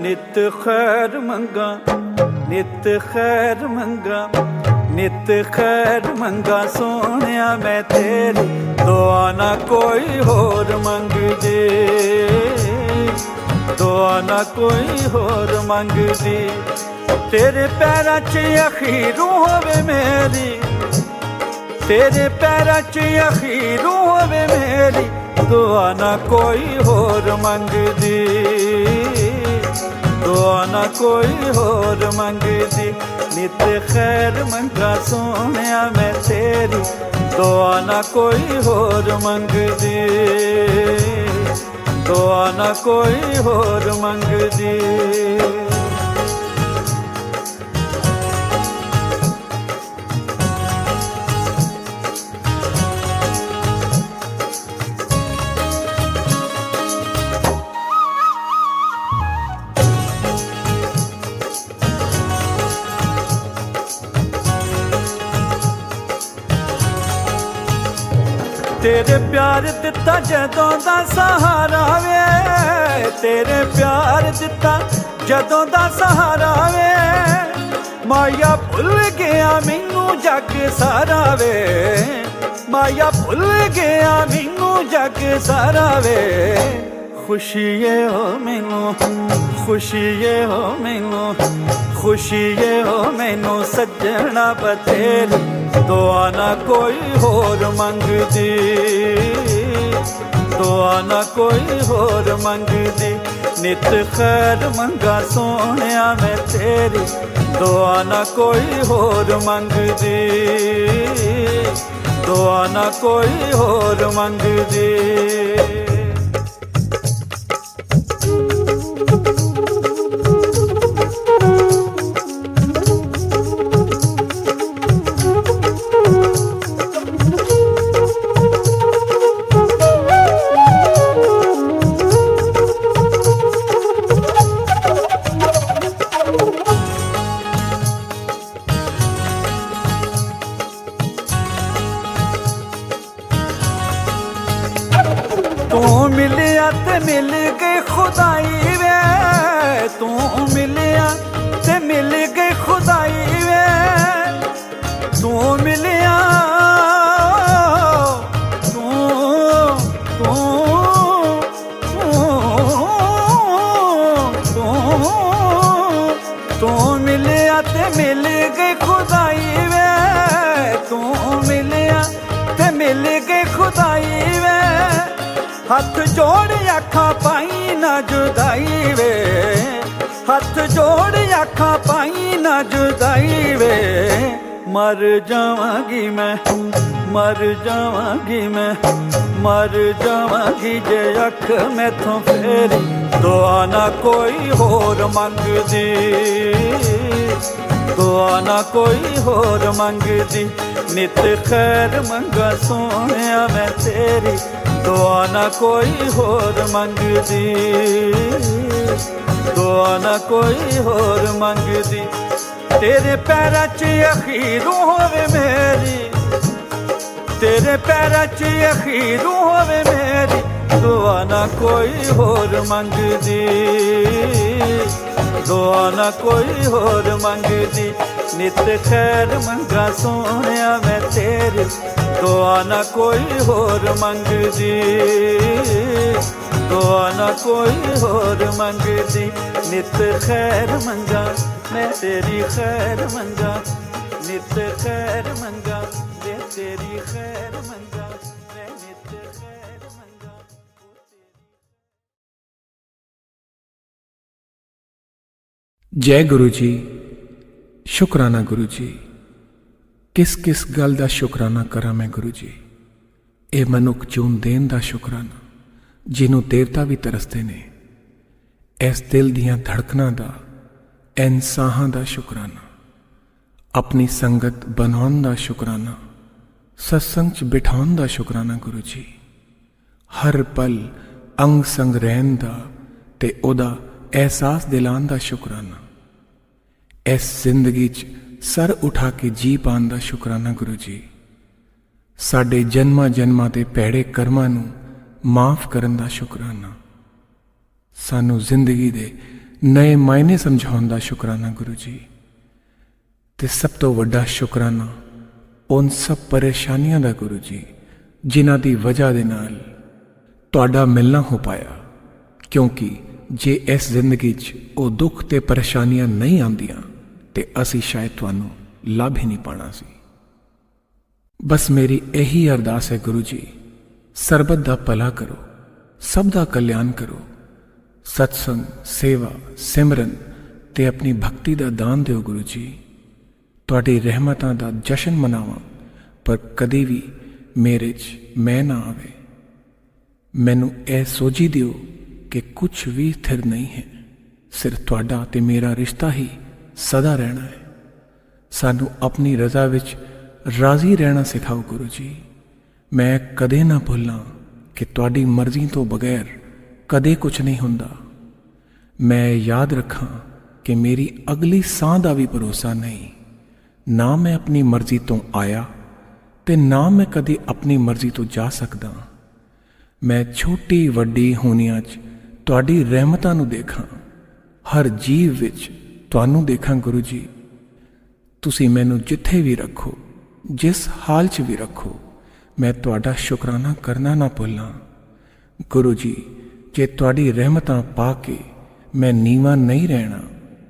ਨਿਤ ਖੈਰ ਮੰਗਾ, ਨਿਤ ਖੈਰ ਮੰਗਾ, ਨਿਤ ਖੈਰ ਮੰਗਾ ਸੋਹਣਿਆ ਮੈਂ ਤੇਰੀ, ਦੁਆ ਨਾ ਕੋਈ ਹੋਰ ਮੰਗਦੇ, ਦੁਆ ਨਾ ਕੋਈ ਹੋਰ ਮੰਗਦੀ। ਤੇਰੇ ਪੈਰਾਂ 'ਚ ਅਖੀਰੂ ਹੋਵੇ ਮੇਰੀ, ਤੇਰੇ ਪੈਰਾਂ 'ਚ ਅਖੀਰੂ ਹੋਵੇ ਮੇਰੀ, ਦੁਆ ਨਾ ਕੋਈ ਹੋਰ ਮੰਗਦੀ, ਦੁਆ ਨਾ ਕੋਈ ਹੋਰ ਮੰਗਦੀ। ਨਿਤ ਖੈਰ ਮੰਗਾ ਸੋਹਣਿਆ ਮੈਂ ਤੇਰੀ, ਦੁਆ ਨਾ ਕੋਈ ਹੋਰ ਮੰਗਦੀ, ਦੁਆ ਨਾ ਕੋਈ ਹੋਰ ਮੰਗਦੀ। ਤੇਰੇ ਪਿਆਰ ਦਿੱਤਾ ਜਦੋਂ ਦਾ ਸਹਾਰਾ ਵੇ, ਤੇਰੇ ਪਿਆਰ ਦਿੱਤਾ ਜਦੋਂ ਦਾ ਸਹਾਰਾ ਵੇ, ਮਾਇਆ ਭੁੱਲ ਗਿਆ ਮੈਨੂੰ ਜੱਗ ਸਾਰਾ ਵੇ, ਮਾਇਆ ਭੁੱਲ ਗਿਆ ਮੈਨੂੰ ਜੱਗ ਸਾਰਾ ਵੇ। ਖੁਸ਼ੀਏ ਹੋ ਮੈਨੂੰ, ਖੁਸ਼ੀਏ ਹੋ ਮੈਨੂੰ, ਖੁਸ਼ੀਏ ਹੋ ਮੈਨੂੰ ਸੱਜਣਾ ਬਥੇਰੀ, ਦੁਆ ਨਾ ਕੋਈ ਹੋਰ ਮੰਗਦੀ, ਦੁਆ ਨਾ ਕੋਈ ਹੋਰ ਮੰਗਦੀ। ਨਿਤ ਖੈਰ ਮੰਗਾ ਸੋਹਣਿਆ ਮੈਂ ਤੇਰੀ, ਦੁਆ ਨਾ ਕੋਈ ਹੋਰ ਮੰਗਦੀ, ਦੁਆ ਨਾ ਕੋਈ ਹੋਰ ਮੰਗਦੀ। ਤੂੰ ਮਿਲਿਆ ਤੇ ਮਿਲ ਗਈ ਖੁਦਾਈ ਵੇ, ਤੂੰ ਮਿਲਿਆ ਤੇ ਮਿਲ ਗਈ ਖੁਦਾਈ ਵੇ, ਤੂੰ ਮਿਲਿਆ, ਤੂੰ ਤੂੰ ਤੂੰ ਤੂੰ ਮਿਲਿਆ ਤੇ ਮਿਲ ਗਈ ਖੁਦਾਈ ਵੇ, ਤੂੰ ਮਿਲਿਆ ਤੇ ਮਿਲ ਗਈ ਖੁਦਾਈ ਵੇ। ਹੱਥ ਜੋੜ ਅੱਖਾਂ ਪਾਈ ਨਾ ਜੁਦਾਈ ਵੇ, ਹੱਥ ਜੋੜ ਅੱਖਾਂ ਪਾਈ ਨਾ ਜੁਦਾਈ ਵੇ। ਮਰ ਜਾਵਾਂਗੀ ਮੈਂ, ਮਰ ਜਾਵਾਂਗੀ ਮੈਂ, ਮਰ ਜਾਵਾਂਗੀ ਜੇ ਅੱਖ ਮੈਥੋਂ ਫੇਰੀ, ਦੁਆ ਨਾ ਕੋਈ ਹੋਰ ਮੰਗਦੀ, ਦੁਆ ਨਾ ਕੋਈ ਹੋਰ ਮੰਗਦੀ। ਨਿਤ ਖੈਰ ਮੰਗਾ ਸੋਹਣਿਆ ਮੈਂ ਤੇਰੀ, ਦੁਆ ਨਾ ਕੋਈ ਹੋਰ ਮੰਗਦੀ, ਦੁਆ ਨਾ ਕੋਈ ਹੋਰ ਮੰਗਦੀ। ਤੇਰੇ ਪੈਰਾਂ 'ਚ ਅਖੀਰੂ ਹੋਵੇ ਮੇਰੀ, ਤੇਰੇ ਪੈਰਾਂ 'ਚ ਅਖੀਰੂ ਹੋਵੇ ਮੇਰੀ, ਦੁਆ ਨਾ ਕੋਈ ਹੋਰ ਮੰਗਦੀ, ਦੁਆ ਨਾ ਕੋਈ ਹੋਰ ਮੰਗਦੀ। ਨਿਤ ਖੈਰ ਮੰਗਾ ਸੋਹਣਿਆ ਮੈਂ ਤੇਰੀ, ਦੁਆ ਨਾ ਕੋਈ ਹੋਰ ਮੰਗਦੀ, ਦੁਆ ਨਾ ਕੋਈ ਹੋਰ ਮੰਗਦੀ। ਨਿਤ ਖੈਰ ਮੰਗਾ ਮੈਂ ਤੇਰੀ ਖੈਰ ਮੰਗਾ, ਨਿਤ ਖੈਰ ਮੰਗਾ ਮੈਂ ਤੇਰੀ ਖੈਰ ਮੰਗਾ, ਮੈਂ ਨਿਤ ਖੈਰ ਮੰਗਾ। ਜੈ ਗੁਰੂ ਜੀ। ਸ਼ੁਕਰਾਨਾ ਗੁਰੂ ਜੀ। ਕਿਸ ਕਿਸ ਗੱਲ ਦਾ ਸ਼ੁਕਰਾਨਾ ਕਰਾਂ ਮੈਂ ਗੁਰੂ ਜੀ। ਇਹ ਮਨੁੱਖ ਚੂਨ ਦੇਣ ਦਾ ਸ਼ੁਕਰਾਨਾ, ਜਿਹਨੂੰ ਦੇਵਤਾ ਵੀ ਤਰਸਦੇ ਨੇ। ਇਸ ਦਿਲ ਦੀਆਂ ਧੜਕਣਾਂ ਦਾ, ਐਨ ਸਾਹਾਂ ਦਾ ਸ਼ੁਕਰਾਨਾ। ਆਪਣੀ ਸੰਗਤ ਬਣਾਉਣ ਦਾ ਸ਼ੁਕਰਾਨਾ, ਸਤਸੰਗ 'ਚ ਬਿਠਾਉਣ ਦਾ ਸ਼ੁਕਰਾਨਾ ਗੁਰੂ ਜੀ। ਹਰ ਪਲ ਅੰਗ ਸੰਗ ਰਹਿਣ ਦਾ ਤੇ ਉਹਦਾ ਅਹਿਸਾਸ ਦਿਲਾਉਣ ਦਾ ਸ਼ੁਕਰਾਨਾ। ਇਸ ਜ਼ਿੰਦਗੀ 'ਚ ਸਰ ਉਠਾ ਕੇ ਜੀ ਪਾਉਣ ਦਾ ਸ਼ੁਕਰਾਨਾ ਗੁਰੂ ਜੀ। ਸਾਡੇ ਜਨਮਾਂ ਜਨਮਾਂ ਦੇ ਭੈੜੇ ਕਰਮਾਂ ਨੂੰ ਮਾਫ ਕਰਨ ਦਾ ਸ਼ੁਕਰਾਨਾ। ਸਾਨੂੰ ਜ਼ਿੰਦਗੀ ਦੇ नए मायने समझाउण दा शुकराना गुरु जी। ते सब तो वड्डा शुकराना उन सब परेशानियां दा गुरु जी जिन्हां दी वजह दे नाल तुहाडा मिलना हो पाया, क्योंकि जे इस जिंदगी च वो दुख ते परेशानियां नहीं आंदियां ते असी शायद तुहानू लाभ ही नहीं पाना सी। बस मेरी यही अरदास है गुरु जी, सरबत दा भला करो, सब दा कल्याण करो, सत्संग, सेवा, सिमरन ते अपनी भक्ति दा दान दिओ गुरु जी। तुहाडी रहमतां दा जशन मनावां, पर कदी भी मेरे च मैं ना आवे। मैनू ए सोझी दिओ कि कुछ भी स्थिर नहीं है, सिर्फ तुहाडा ते मेरा रिश्ता ही सदा रहना है। सानू अपनी रजा विच राजी रहना सिखाओ गुरु जी। मैं कदे ना भुल्लां कि तुहाडी मर्जी तो बगैर कदे कुछ नहीं हुंदा। मैं याद रखां कि मेरी अगली सांह दा भी भरोसा नहीं, ना मैं अपनी मर्जी तो आया ते ना मैं कदी अपनी मर्जी तो जा सकदा। मैं छोटी वड्डी होनियां च तुहाडी रहमतां नू देखां, हर जीव विच तुहानू देखां गुरु जी। तुसी मैनू जिथे भी रखो, जिस हाल च भी रखो, मैं तुहाडा शुकराना करना ना भुल्लां। गुरु जी, जे तुहाडी रहमतां पा के मैं नीवा नहीं रहना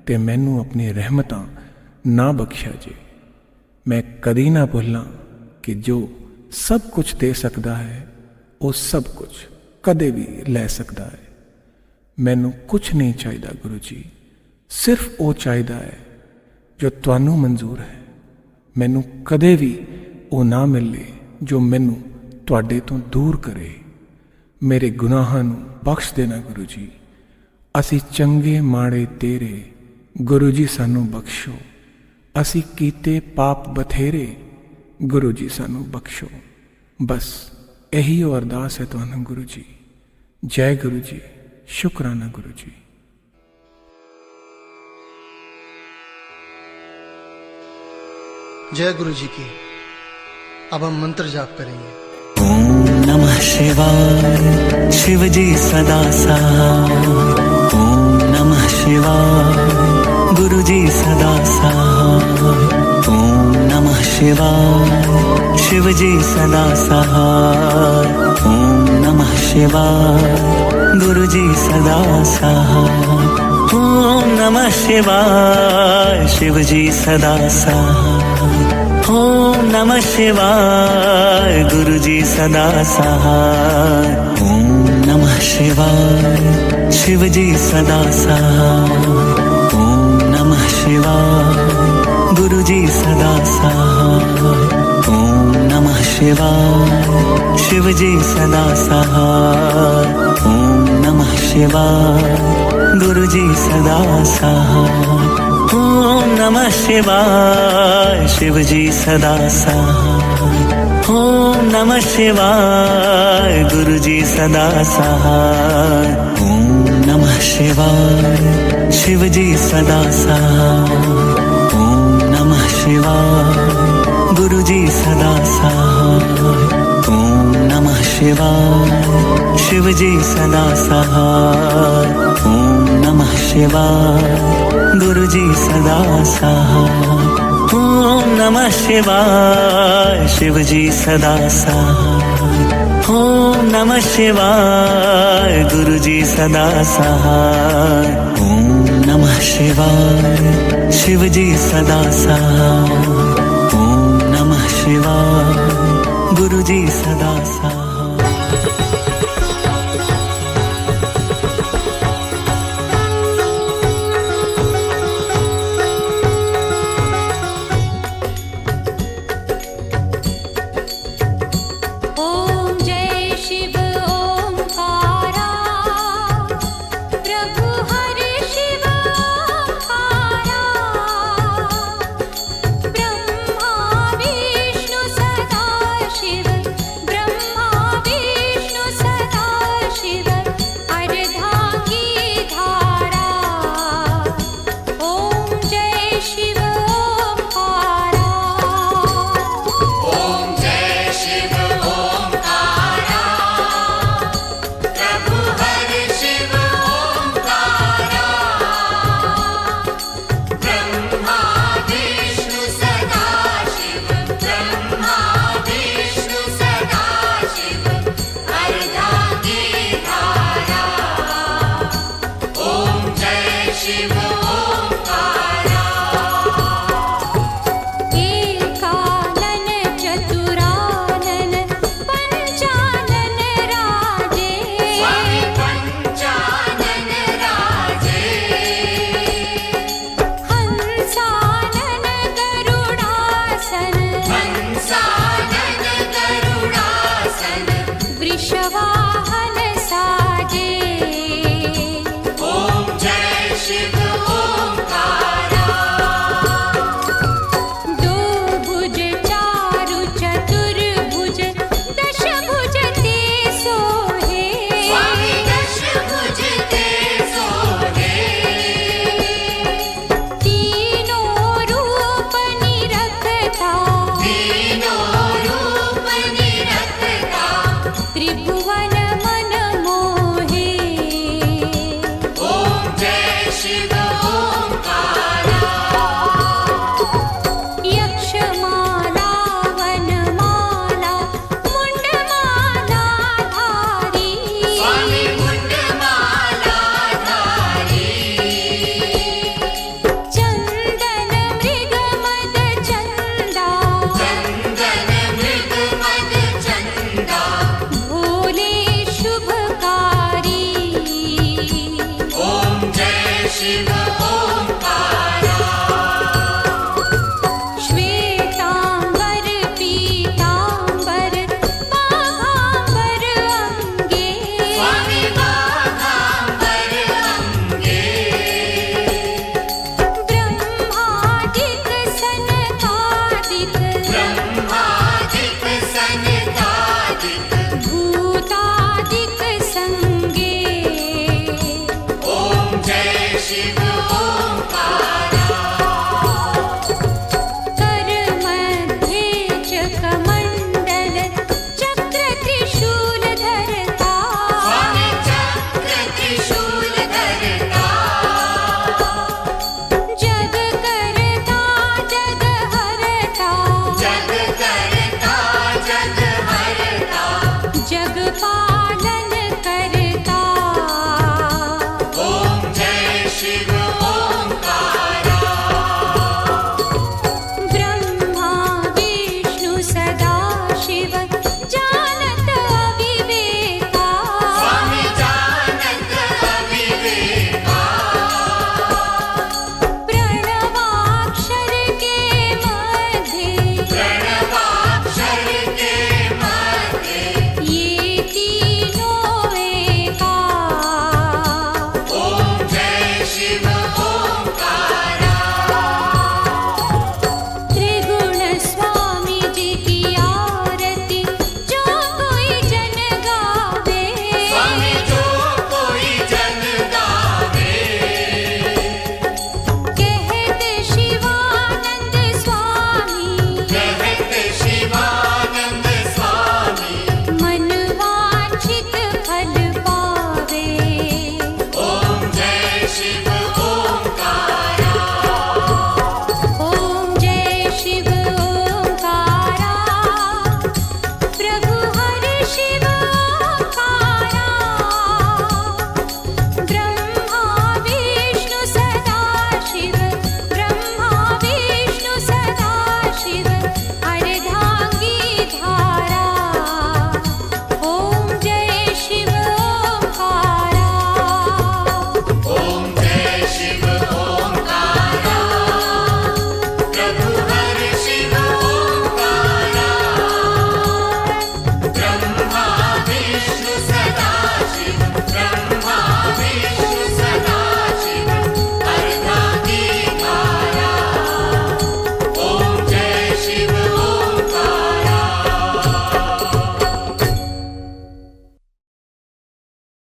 ते मैनू अपनी रहमतां ना बख्शा जे। मैं कदी ना भुल्लां कि जो सब कुछ दे सकदा है वो सब कुछ कदे भी लै सकदा है। मैनू कुछ नहीं चाहिदा गुरु जी, सिर्फ वो चाहिदा है जो तुहानू मंजूर है। मैनू कदे भी वो ना मिले जो मैनू तुहाडे तो दूर करे। मेरे गुनाहां नू बख्श देना गुरु जी। असी चंगे माड़े तेरे, गुरु जी सानू बख्शो। असी कीते पाप बथेरे, गुरु जी सानू बख्शो। बस यही ओ अरदास है तुहानू गुरु जी। जय गुरु जी, शुकराना गुरु जी। जय गुरु जी की। अब हम मंत्र जाप करेंगे। ओम नमः शिवाय, शिव जी सदा सहाय। ओम नमः शिवाय, गुरु जी सदा सहाय। ओम नमः शिवाय, शिव जी सदा सहाय। ओम नमः शिवाय, गुरु जी सदा सहाय। ओम नमः शिवाय, शिव जी सदा सहाय। ओम नमः शिवाय, गुरु जी सदा सहाय। ओम नमः शिवाय, शिव जी सदा सहाय। ओम नमः शिवाय, गुरु जी सदा सहाय। ओम नमः शिवाय, शिव जी सदा सहाय। ओम नमः शिवाय, गुरु जी सदा सहाय। ओम नमः शिवाय, शिव जी सदा सहाय। ओम नमः शिवाय, गुरु जी सदा सहाय। ओम नमः शिवाय, शिव जी सदा सहाय। ओम नमः शिवाय, गुरु जी सदा सहाय। ओम नमः शिवाय, शिव जी सदा सहाय। ओम नमः शिवाय, गुरु जी सदा सहाय। ओम नमः शिवाय, शिव जी सदा सहाय। ओम नमः शिवाय, गुरु जी सदा सहाय। ओम नमः शिवाय, शिव जी सदा सहाय। ओम नमः शिवाय, गुरु जी सदा सहाय।